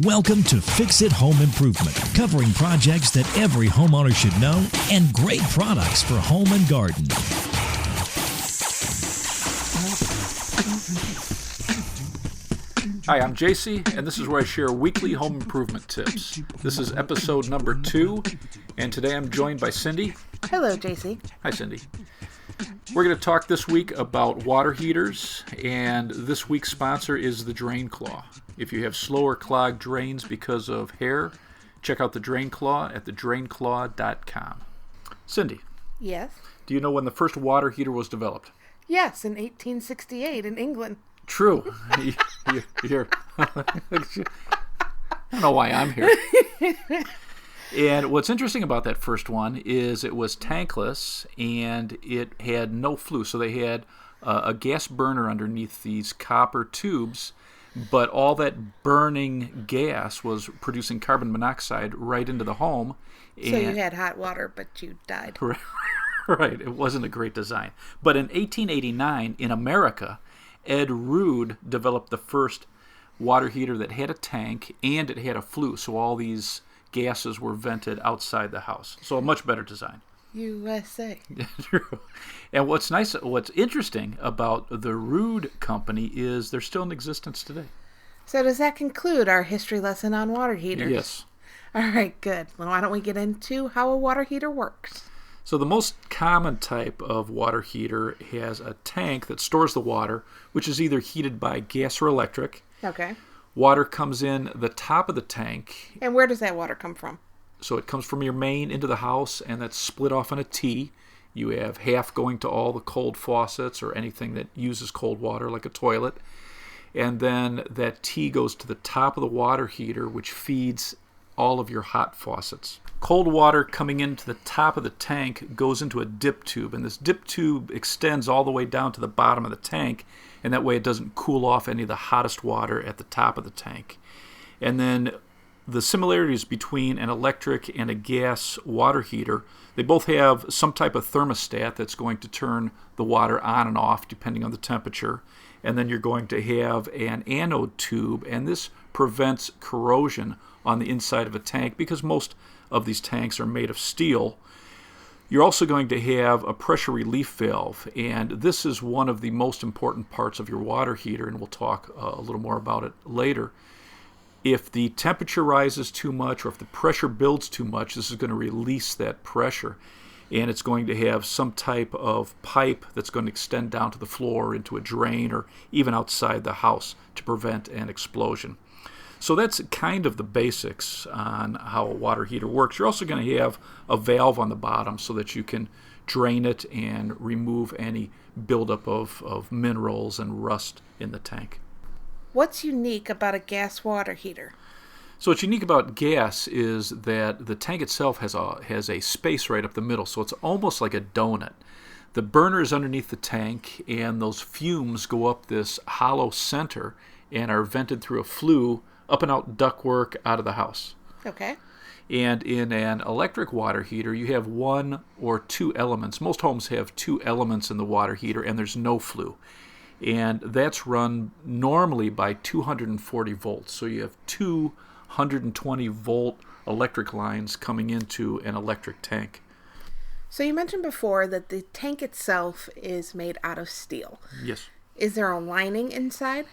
Welcome to Fix It Home Improvement, covering projects that every homeowner should know and great products for home and garden. Hi, I'm JC, and this is where I share weekly home improvement tips. This is episode number 2, and today I'm joined by Cindy. Hello, JC. Hi, Cindy. We're going to talk this week about water heaters, and this week's sponsor is the Drain Claw. If you have slow or clogged drains because of hair, check out the Drain Claw at thedrainclaw.com. Cindy. Yes? Do you know when the first water heater was developed? Yes, in 1868 in England. True. You're I don't know why I'm here. And what's interesting about that first one is it was tankless and it had no flue. So they had a gas burner underneath these copper tubes, but all that burning gas was producing carbon monoxide right into the home. So you had hot water, but you died. Right. It wasn't a great design. But in 1889, in America, Ed Rood developed the first water heater that had a tank and it had a flue. So all these gases were vented outside the house. So a much better design. USA. True. And what's interesting about the Rood company is they're still in existence today. So does that conclude our history lesson on water heaters? Yes. All right, good. Well, why don't we get into how a water heater works? So the most common type of water heater has a tank that stores the water, which is either heated by gas or electric. Okay. Water comes in the top of the tank. And where does that water come from? So it comes from your main into the house, and that's split off in a T. You have half going to all the cold faucets or anything that uses cold water, like a toilet. And then that T goes to the top of the water heater, which feeds all of your hot faucets. Cold water coming into the top of the tank goes into a dip tube, and this dip tube extends all the way down to the bottom of the tank, and that way it doesn't cool off any of the hottest water at the top of the tank. And then the similarities between an electric and a gas water heater, they both have some type of thermostat that's going to turn the water on and off depending on the temperature. And then you're going to have an anode tube, and this prevents corrosion on the inside of a tank because most of these tanks are made of steel. You're also going to have a pressure relief valve, and this is one of the most important parts of your water heater, and we'll talk a little more about it later. If the temperature rises too much or if the pressure builds too much, this is going to release that pressure, and it's going to have some type of pipe that's going to extend down to the floor into a drain or even outside the house to prevent an explosion. So that's kind of the basics on how a water heater works. You're also going to have a valve on the bottom so that you can drain it and remove any buildup of minerals and rust in the tank. What's unique about a gas water heater? So what's unique about gas is that the tank itself has a space right up the middle, so it's almost like a donut. The burner is underneath the tank, and those fumes go up this hollow center and are vented through a flue up and out ductwork out of the house. Okay. And in an electric water heater, you have one or two elements. Most homes have two elements in the water heater, and there's no flue. And that's run normally by 240 volts. So you have 220 volt electric lines coming into an electric tank. So you mentioned before that the tank itself is made out of steel. Yes. Is there a lining inside?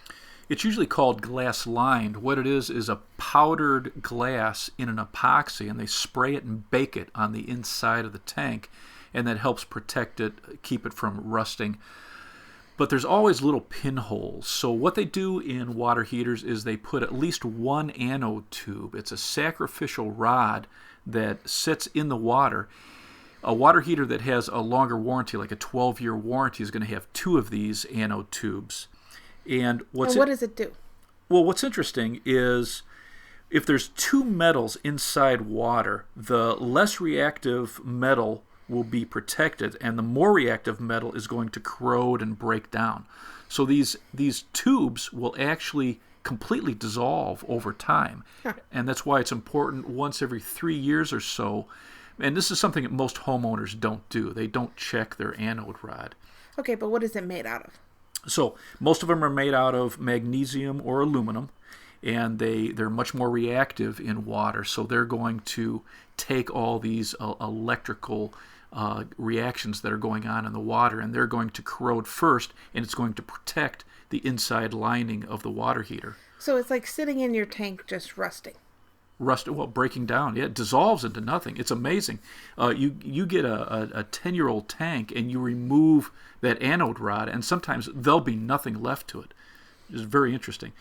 It's usually called glass lined. What it is a powdered glass in an epoxy, and they spray it and bake it on the inside of the tank, and that helps protect it, keep it from rusting. But there's always little pinholes. So what they do in water heaters is they put at least one anode tube. It's a sacrificial rod that sits in the water. A water heater that has a longer warranty, like a 12-year warranty, is going to have two of these anode tubes. And what does it do? Well, what's interesting is if there's two metals inside water, the less reactive metal will be protected, and the more reactive metal is going to corrode and break down. So these tubes will actually completely dissolve over time. Huh. And that's why it's important once every 3 years or so. And this is something that most homeowners don't do. They don't check their anode rod. Okay, but what is it made out of? So most of them are made out of magnesium or aluminum, and they're much more reactive in water. So they're going to take all these electrical reactions that are going on in the water, and they're going to corrode first, and it's going to protect the inside lining of the water heater. So it's like sitting in your tank just rusting. Breaking down. Yeah, it dissolves into nothing. It's amazing. You get a 10-year-old tank and you remove that anode rod, and sometimes there'll be nothing left to it. It's very interesting.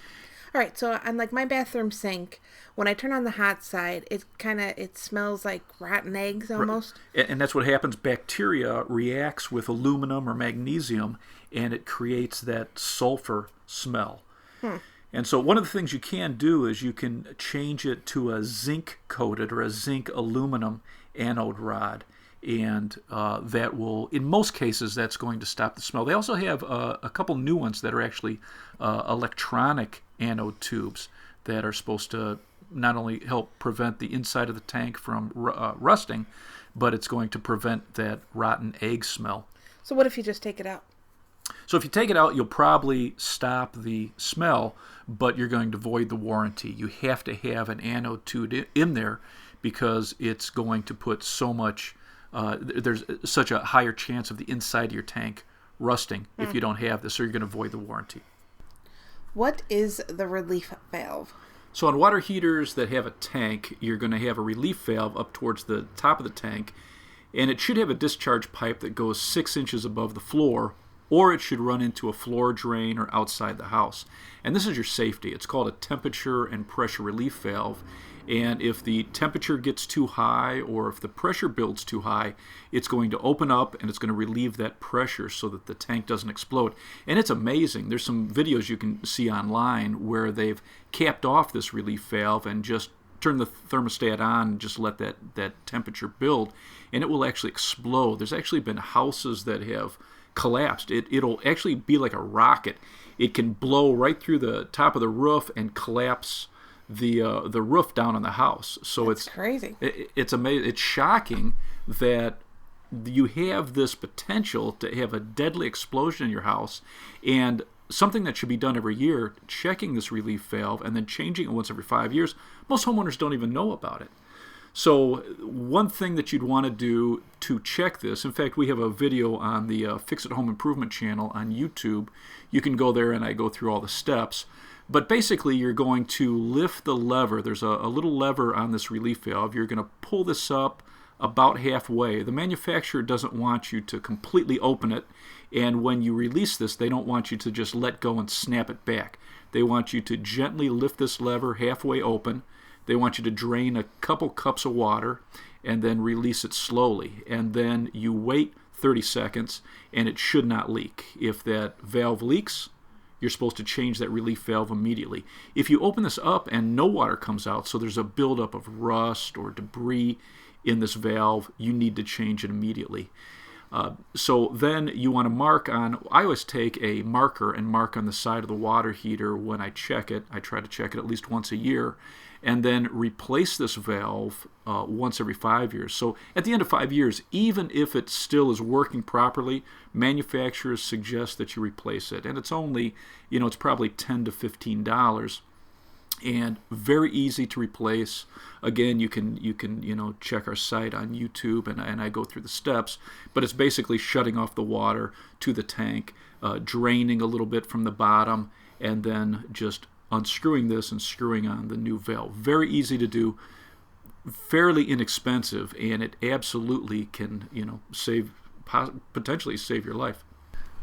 All right, so on like my bathroom sink, when I turn on the hot side, it smells like rotten eggs almost. And that's what happens. Bacteria reacts with aluminum or magnesium, and it creates that sulfur smell. And so one of the things you can do is you can change it to a zinc-coated or a zinc aluminum anode rod, and that will, in most cases, that's going to stop the smell. They also have a couple new ones that are actually electronic anode tubes that are supposed to not only help prevent the inside of the tank from rusting, but it's going to prevent that rotten egg smell. So what if you just take it out? So if you take it out, you'll probably stop the smell, but you're going to void the warranty. You have to have an anode tube in there because it's going to put so much, there's such a higher chance of the inside of your tank rusting if you don't have this, so you're going to void the warranty. What is the relief valve? So on water heaters that have a tank, you're going to have a relief valve up towards the top of the tank, and it should have a discharge pipe that goes 6 inches above the floor, or it should run into a floor drain or outside the house. And this is your safety. It's called a temperature and pressure relief valve. And if the temperature gets too high or if the pressure builds too high, it's going to open up and it's going to relieve that pressure so that the tank doesn't explode. And it's amazing. There's some videos you can see online where they've capped off this relief valve and just turn the thermostat on and just let that temperature build, and it will actually explode. There's actually been houses that have collapsed. It'll actually be like a rocket. It can blow right through the top of the roof and collapse the roof down on the house. So That's crazy. It's amazing. It's shocking that you have this potential to have a deadly explosion in your house, and something that should be done every year, checking this relief valve and then changing it once every 5 years. Most homeowners don't even know about it. So one thing that you'd want to do to check this, in fact, we have a video on the Fix It Home Improvement channel on YouTube. You can go there and I go through all the steps. But basically, you're going to lift the lever. There's a little lever on this relief valve. You're going to pull this up about halfway. The manufacturer doesn't want you to completely open it, and when you release this, they don't want you to just let go and snap it back. They want you to gently lift this lever halfway open. They want you to drain a couple cups of water and then release it slowly. And then you wait 30 seconds and it should not leak. If that valve leaks, you're supposed to change that relief valve immediately. If you open this up and no water comes out, so there's a buildup of rust or debris in this valve, you need to change it immediately. So then you want to mark on, I always take a marker and mark on the side of the water heater when I check it. I try to check it at least once a year, and then replace this valve once every 5 years. So at the end of 5 years, even if it still is working properly, manufacturers suggest that you replace it. And it's only, it's probably $10 to $15. And very easy to replace. Again, you can check our site on YouTube, and I go through the steps. But it's basically shutting off the water to the tank, draining a little bit from the bottom, and then just unscrewing this and screwing on the new valve. Very easy to do, fairly inexpensive, and it absolutely can potentially save your life.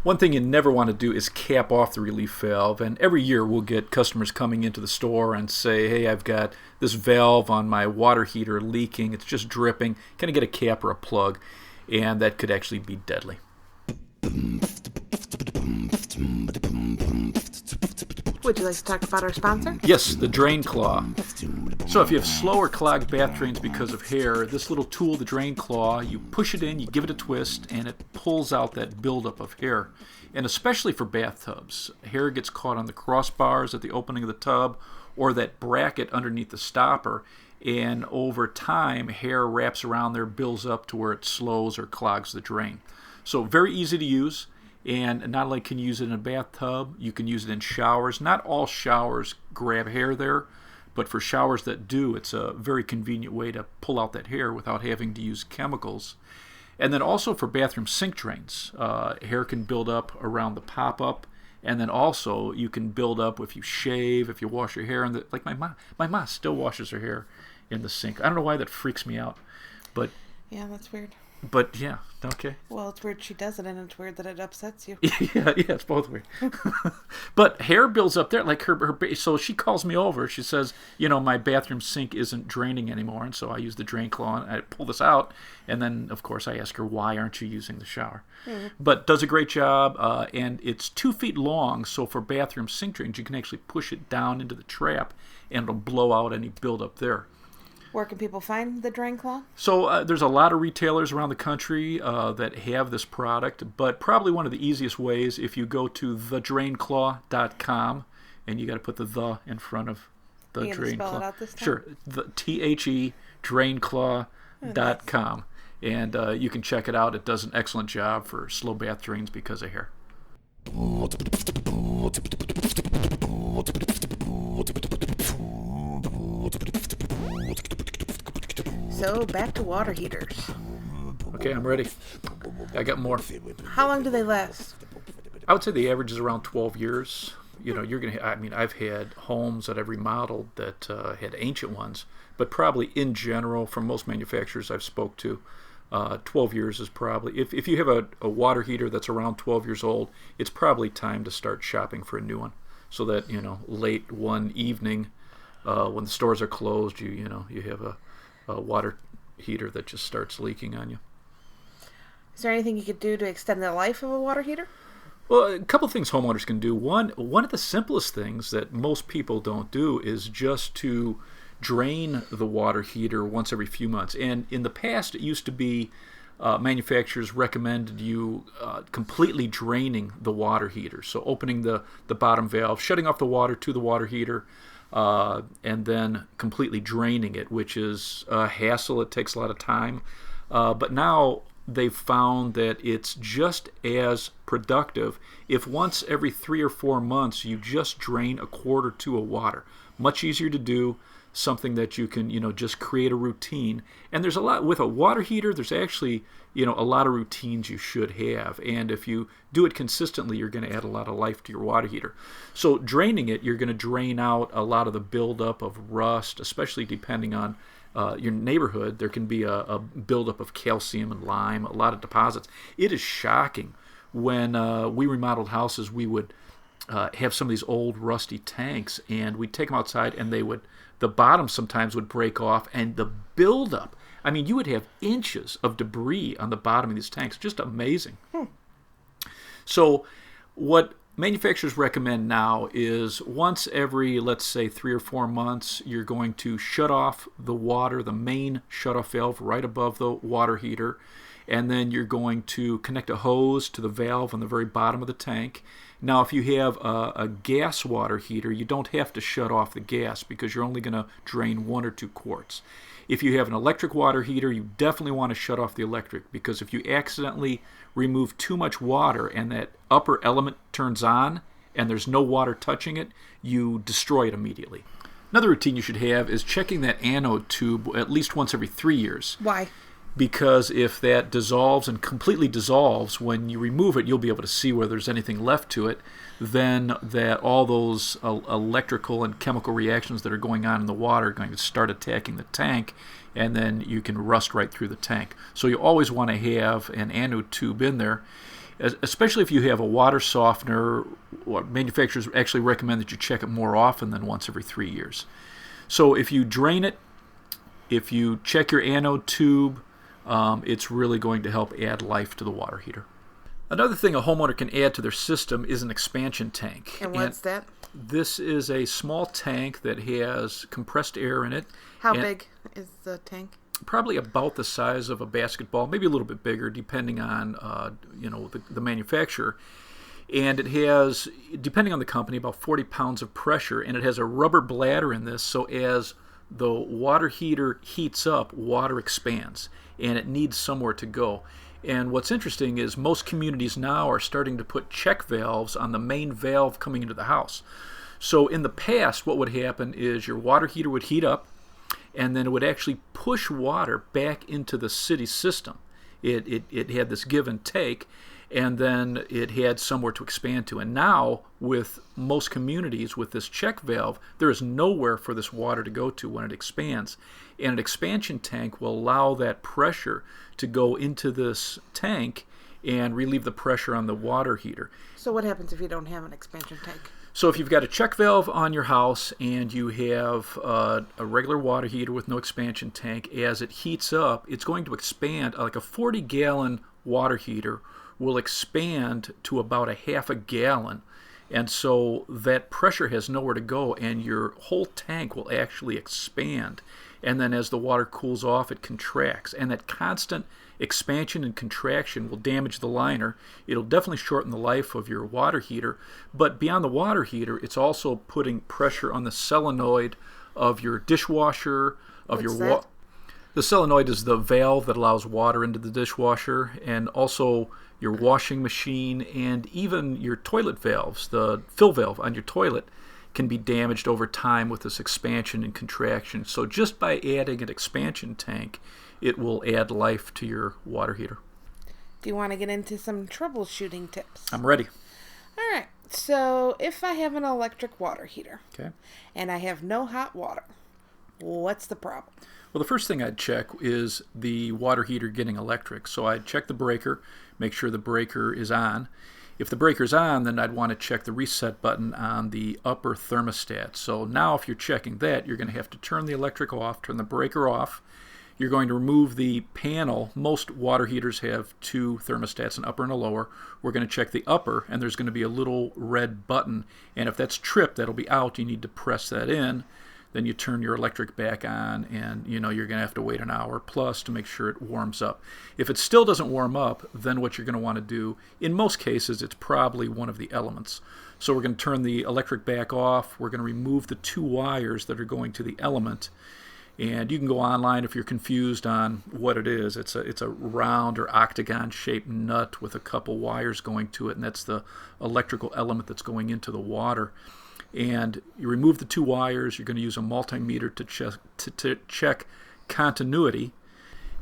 One thing you never want to do is cap off the relief valve, and every year we'll get customers coming into the store and say, hey, I've got this valve on my water heater leaking, it's just dripping, can I get a cap or a plug? And that could actually be deadly. Would you like to talk about our sponsor? Yes, the Drain Claw. So if you have slow or clogged bath drains because of hair, this little tool, the Drain Claw, you push it in, you give it a twist, and it pulls out that buildup of hair. And especially for bathtubs, hair gets caught on the crossbars at the opening of the tub or that bracket underneath the stopper, and over time, hair wraps around there, builds up to where it slows or clogs the drain. So very easy to use. And not only can you use it in a bathtub, you can use it in showers. Not all showers grab hair there, but for showers that do, it's a very convenient way to pull out that hair without having to use chemicals. And then also for bathroom sink drains, hair can build up around the pop-up. And then also you can build up if you shave, if you wash your hair. Like my mom still washes her hair in the sink. I don't know why that freaks me out, but Yeah, that's weird. But yeah, okay. Well, it's weird she does it, and it's weird that it upsets you. Yeah, it's both weird. But hair builds up there, like her. So she calls me over. She says, my bathroom sink isn't draining anymore, and so I use the drain claw and I pull this out, and then of course I ask her, why aren't you using the shower? Mm-hmm. But does a great job, and it's 2 feet long. So for bathroom sink drains, you can actually push it down into the trap, and it'll blow out any buildup there. Where can people find the drain claw? So there's a lot of retailers around the country that have this product, but probably one of the easiest ways, if you go to thedrainclaw.com, and you got to put the in front of the drain claw. Spell it out this time? Sure, THE drainclaw.com, and you can check it out. It does an excellent job for slow bath drains because of hair. So, back to water heaters. Okay, I'm ready. I got more. How long do they last? I would say the average is around 12 years. You're going to, I've had homes that I've remodeled that had ancient ones, but probably in general, from most manufacturers I've spoke to, 12 years is probably, if you have a water heater that's around 12 years old, it's probably time to start shopping for a new one. So that, late one evening, when the stores are closed, you have a water heater that just starts leaking on you. Is there anything you could do to extend the life of a water heater? Well, a couple things homeowners can do. One of the simplest things that most people don't do is just to drain the water heater once every few months. And in the past, it used to be manufacturers recommended you completely draining the water heater. So opening the bottom valve, shutting off the water to the water heater, and then completely draining it, which is a hassle. It takes a lot of time. But now they've found that it's just as productive if once every 3 or 4 months you just drain a quart or two of water. Much easier to do, something that you can, just create a routine. And there's a lot, with a water heater, there's actually, a lot of routines you should have. And if you do it consistently, you're going to add a lot of life to your water heater. So draining it, you're going to drain out a lot of the buildup of rust, especially depending on your neighborhood. There can be a buildup of calcium and lime, a lot of deposits. It is shocking. When we remodeled houses, we would have some of these old rusty tanks, and we'd take them outside, and the bottom sometimes would break off, and the buildup, you would have inches of debris on the bottom of these tanks. Just amazing. So what manufacturers recommend now is once every, let's say, 3 or 4 months, you're going to shut off the water, the main shutoff valve right above the water heater, and then you're going to connect a hose to the valve on the very bottom of the tank. Now, if you have a gas water heater, you don't have to shut off the gas because you're only going to drain 1 or 2 quarts. If you have an electric water heater, you definitely want to shut off the electric, because if you accidentally remove too much water and that upper element turns on and there's no water touching it, you destroy it immediately. Another routine you should have is checking that anode tube at least once every 3 years. Why? Because if that dissolves and completely dissolves, when you remove it, you'll be able to see whether there's anything left to it. Then that all those electrical and chemical reactions that are going on in the water are going to start attacking the tank, and then you can rust right through the tank. So you always want to have an anode tube in there, especially if you have a water softener. Manufacturers actually recommend that you check it more often than once every 3 years. So if you drain it, if you check your anode tube, it's really going to help add life to the water heater. Another thing a homeowner can add to their system is an expansion tank. And what's that? This is a small tank that has compressed air in it. How big is the tank? Probably about the size of a basketball, maybe a little bit bigger, depending on the manufacturer. And it has, depending on the company, about 40 pounds of pressure, and it has a rubber bladder in this, so as the water heater heats up, water expands, and it needs somewhere to go. And what's interesting is most communities now are starting to put check valves on the main valve coming into the house. So in the past, what would happen is your water heater would heat up, and then it would actually push water back into the city system. It had this give and take, and then it had somewhere to expand to. And now, with most communities with this check valve, there is nowhere for this water to go to when it expands. And an expansion tank will allow that pressure to go into this tank and relieve the pressure on the water heater. So what happens if you don't have an expansion tank? So if you've got a check valve on your house and you have a regular water heater with no expansion tank, as it heats up, it's going to expand. Like a 40-gallon water heater will expand to about a half a gallon. And so that pressure has nowhere to go, and your whole tank will actually expand. And then as the water cools off, it contracts. And that constant expansion and contraction will damage the liner. It'll definitely shorten the life of your water heater. But beyond the water heater, it's also putting pressure on the solenoid of your dishwasher, of What's your that? The solenoid is the valve that allows water into the dishwasher, and also your washing machine, and even your toilet valves. The fill valve on your toilet can be damaged over time with this expansion and contraction. So just by adding an expansion tank, it will add life to your water heater. Do you want to get into some troubleshooting tips? I'm ready. All right. So if I have an electric water heater Okay. and I have no hot water, what's the problem? Well, the first thing I'd check is the water heater getting electric. So I'd check the breaker, make sure the breaker is on. If the breaker's on, then I'd want to check the reset button on the upper thermostat. So now if you're checking that, you're going to have to turn the electric off, turn the breaker off. You're going to remove the panel. Most water heaters have two thermostats, an upper and a lower. We're going to check the upper, and there's going to be a little red button. And if that's tripped, that'll be out. You need to press that in. Then you turn your electric back on, and you're going to have to wait an hour plus to make sure it warms up. If it still doesn't warm up, then what you're going to want to do, in most cases, it's probably one of the elements. So we're going to turn the electric back off. We're going to remove the two wires that are going to the element. And you can go online if you're confused on what it is. It's a round or octagon-shaped nut with a couple wires going to it, and that's the electrical element that's going into the water. And you remove the two wires. You're going to use a multimeter to check continuity.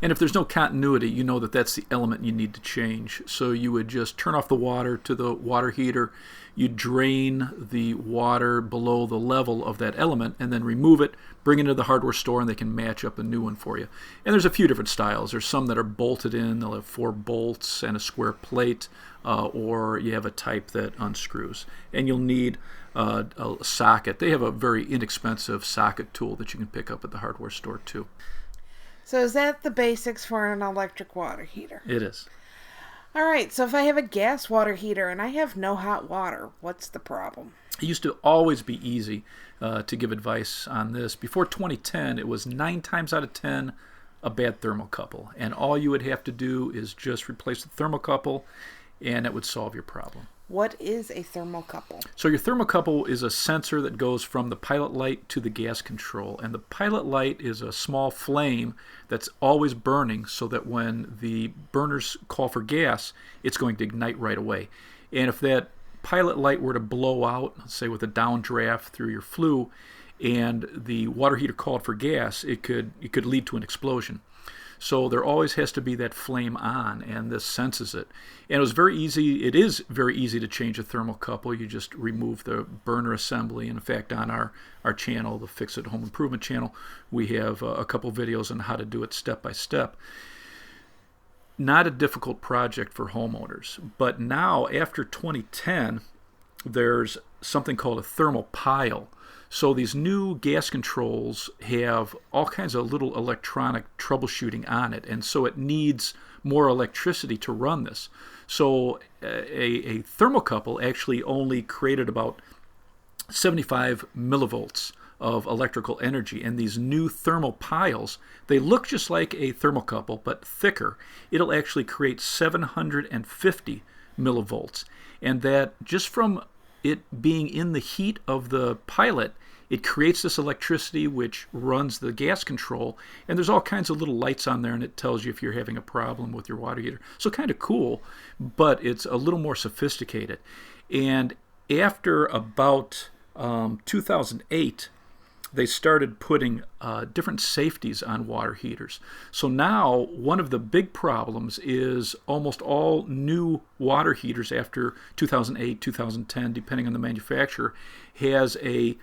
And if there's no continuity, you know that that's the element you need to change. So you would just turn off the water to the water heater. You drain the water below the level of that element, and then remove it, bring it to the hardware store, and they can match up a new one for you. And there's a few different styles. There's some that are bolted in. They'll have 4 bolts and a square plate, or you have a type that unscrews. And you'll need a socket. They have a very inexpensive socket tool that you can pick up at the hardware store too. So is that the basics for an electric water heater? It is. All right. So if I have a gas water heater and I have no hot water, what's the problem? It used to always be easy to give advice on this. Before 2010, it was 9 times out of 10 a bad thermocouple. And all you would have to do is just replace the thermocouple, and it would solve your problem. What is a thermocouple? So your thermocouple is a sensor that goes from the pilot light to the gas control. And the pilot light is a small flame that's always burning, so that when the burners call for gas, it's going to ignite right away. And if that pilot light were to blow out, say with a downdraft through your flue, and the water heater called for gas, it could lead to an explosion. So there always has to be that flame on, and this senses it. And it is very easy to change a thermocouple. You just remove the burner assembly. And in fact, on our channel, the Fix It Home Improvement channel, we have a couple videos on how to do it step by step. Not a difficult project for homeowners. But now, after 2010, there's something called a thermal pile. So these new gas controls have all kinds of little electronic troubleshooting on it, and so it needs more electricity to run this. So a thermocouple actually only created about 75 millivolts of electrical energy, and these new thermal piles, they look just like a thermocouple but thicker. It'll actually create 750 millivolts, and that just from it being in the heat of the pilot, it creates this electricity which runs the gas control, and there's all kinds of little lights on there, and it tells you if you're having a problem with your water heater. So kind of cool, but it's a little more sophisticated. And after about 2008, they started putting different safeties on water heaters. So now one of the big problems is almost all new water heaters after 2008, 2010, depending on the manufacturer, has a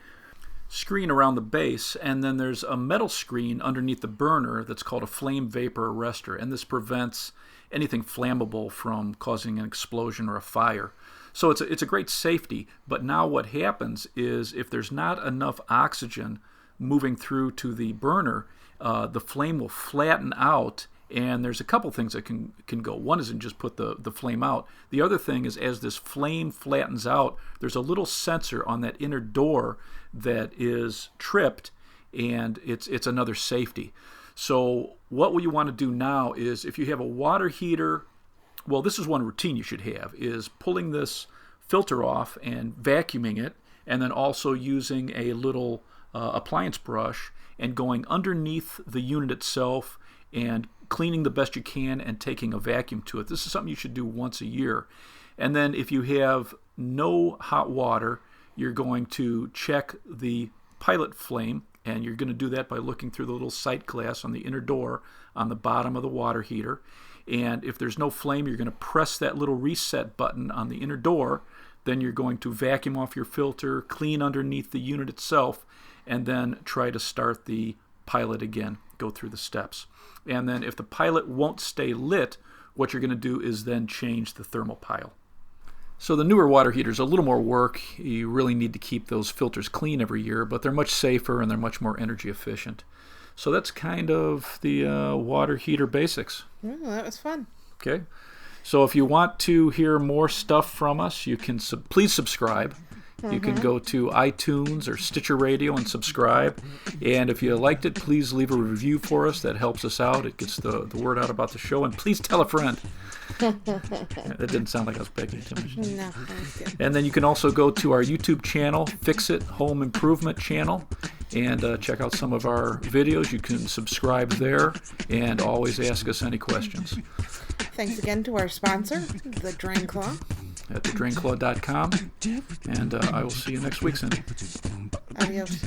screen around the base, and then there's a metal screen underneath the burner that's called a flame vapor arrestor, and this prevents anything flammable from causing an explosion or a fire. So it's a great safety, but now what happens is if there's not enough oxygen moving through to the burner, the flame will flatten out, and there's a couple things that can go. One isn't just put the flame out. The other thing is as this flame flattens out, there's a little sensor on that inner door that is tripped, and it's another safety. So what you want to do now is if you have a water heater, well, this is one routine you should have, is pulling this filter off and vacuuming it, and then also using a little appliance brush and going underneath the unit itself and cleaning the best you can and taking a vacuum to it. This is something you should do once a year. And then if you have no hot water, you're going to check the pilot flame, and you're going to do that by looking through the little sight glass on the inner door on the bottom of the water heater. And if there's no flame, you're going to press that little reset button on the inner door. Then you're going to vacuum off your filter, clean underneath the unit itself, and then try to start the pilot again, go through the steps. And then if the pilot won't stay lit, what you're going to do is then change the thermopile. So the newer water heaters are a little more work. You really need to keep those filters clean every year, but they're much safer and they're much more energy efficient. So that's kind of the water heater basics. Oh, that was fun. Okay. So if you want to hear more stuff from us, you can please subscribe. You can go to iTunes or Stitcher Radio and subscribe. And if you liked it, please leave a review for us. That helps us out. It gets the word out about the show. And please tell a friend. That didn't sound like I was begging too much. No, that was good. And then you can also go to our YouTube channel, Fix It Home Improvement channel, and check out some of our videos. You can subscribe there and always ask us any questions. Thanks again to our sponsor, The Drain Claw. At thedrainclaw.com. And I will see you next week, Cindy. Adios.